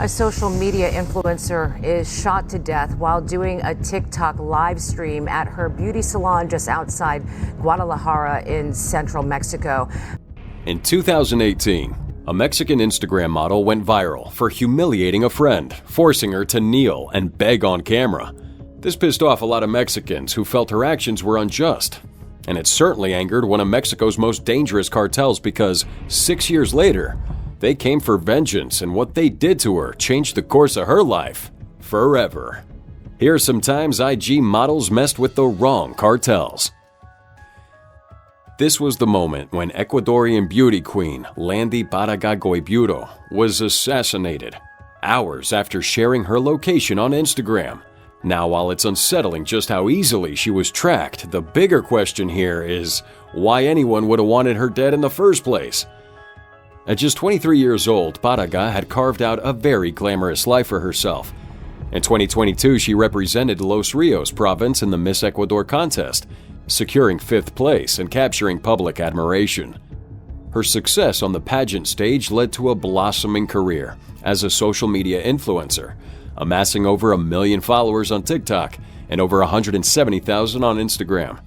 A social media influencer is shot to death while doing a TikTok live stream at her beauty salon just outside Guadalajara in central Mexico. In 2018, a Mexican Instagram model went viral for humiliating a friend, forcing her to kneel and beg on camera. This pissed off a lot of Mexicans who felt her actions were unjust. And it certainly angered one of Mexico's most dangerous cartels because 6 years later, they came for vengeance, and what they did to her changed the course of her life forever. Here are some times IG models messed with the wrong cartels. This was the moment when Ecuadorian beauty queen Landy Párraga was assassinated, hours after sharing her location on Instagram. Now, while it's unsettling just how easily she was tracked, the bigger question here is why anyone would have wanted her dead in the first place. At just 23 years old, Párraga had carved out a very glamorous life for herself. In 2022, she represented Los Rios province in the Miss Ecuador contest, securing 5th place and capturing public admiration. Her success on the pageant stage led to a blossoming career as a social media influencer, amassing over 1 million followers on TikTok and over 170,000 on Instagram.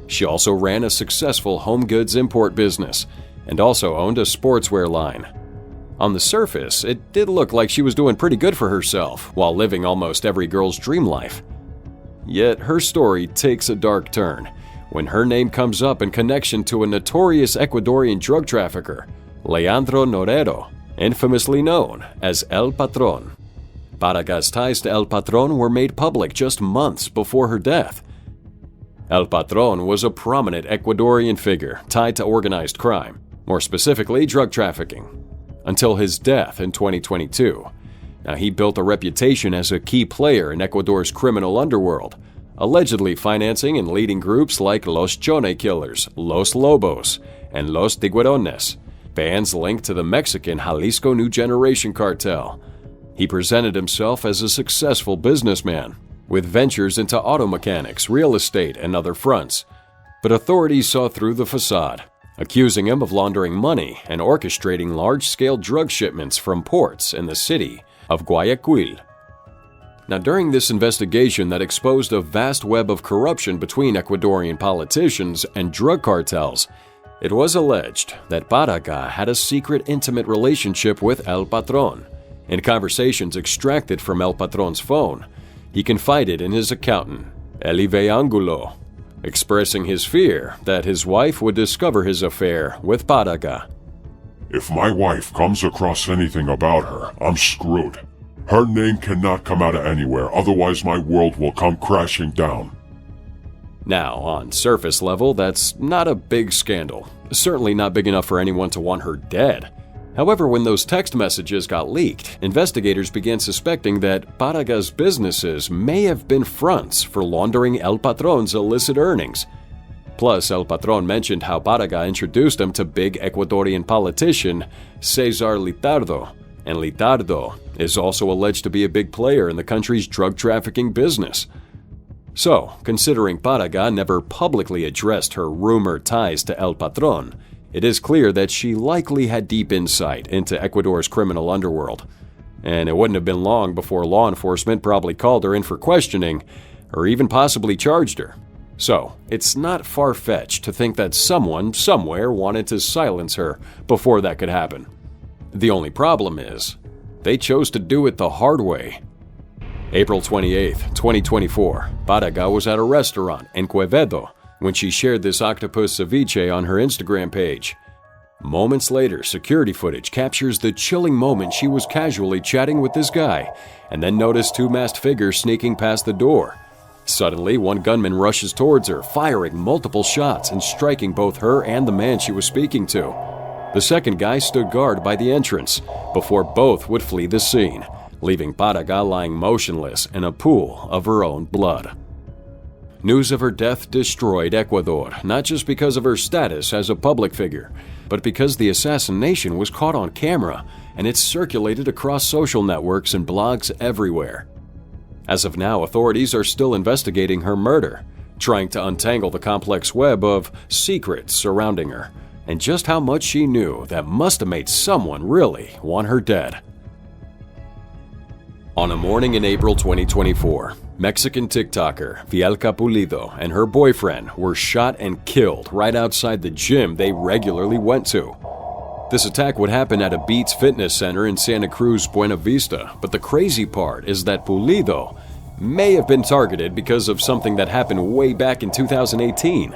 She also ran a successful home goods import business and also owned a sportswear line. On the surface, it did look like she was doing pretty good for herself while living almost every girl's dream life. Yet her story takes a dark turn when her name comes up in connection to a notorious Ecuadorian drug trafficker, Leandro Norero, infamously known as El Patron. Párraga's ties to El Patron were made public just months before her death. El Patron was a prominent Ecuadorian figure tied to organized crime, more specifically drug trafficking, until his death in 2022. Now, he built a reputation as a key player in Ecuador's criminal underworld, allegedly financing and leading groups like Los Chone Killers, Los Lobos, and Los Tiguerones, bands linked to the Mexican Jalisco New Generation cartel. He presented himself as a successful businessman, with ventures into auto mechanics, real estate, and other fronts. But authorities saw through the facade, accusing him of laundering money and orchestrating large-scale drug shipments from ports in the city of Guayaquil. Now, during this investigation that exposed a vast web of corruption between Ecuadorian politicians and drug cartels, it was alleged that Párraga had a secret intimate relationship with El Patron. In conversations extracted from El Patron's phone, he confided in his accountant, Elive Angulo, expressing his fear that his wife would discover his affair with Párraga. If my wife comes across anything about her, I'm screwed. Her name cannot come out of anywhere, otherwise my world will come crashing down. Now, on surface level, that's not a big scandal. Certainly not big enough for anyone to want her dead. However, when those text messages got leaked, investigators began suspecting that Párraga's businesses may have been fronts for laundering El Patron's illicit earnings. Plus, El Patron mentioned how Párraga introduced him to big Ecuadorian politician Cesar Litardo, and Litardo is also alleged to be a big player in the country's drug trafficking business. So, considering Párraga never publicly addressed her rumored ties to El Patron, it is clear that she likely had deep insight into Ecuador's criminal underworld. And it wouldn't have been long before law enforcement probably called her in for questioning, or even possibly charged her. So, it's not far-fetched to think that someone, somewhere, wanted to silence her before that could happen. The only problem is, they chose to do it the hard way. April 28, 2024, Párraga was at a restaurant in Quevedo when she shared this octopus ceviche on her Instagram page. Moments later, security footage captures the chilling moment she was casually chatting with this guy and then noticed 2 masked figures sneaking past the door. Suddenly, one gunman rushes towards her, firing multiple shots and striking both her and the man she was speaking to. The second guy stood guard by the entrance before both would flee the scene, leaving Párraga lying motionless in a pool of her own blood. News of her death destroyed Ecuador, not just because of her status as a public figure, but because the assassination was caught on camera and it circulated across social networks and blogs everywhere. As of now, authorities are still investigating her murder, trying to untangle the complex web of secrets surrounding her, and just how much she knew that must have made someone really want her dead. On a morning in April 2024, Mexican TikToker Vielka Pulido and her boyfriend were shot and killed right outside the gym they regularly went to. This attack would happen at a Beats fitness center in Santa Cruz, Buena Vista, but the crazy part is that Pulido may have been targeted because of something that happened way back in 2018.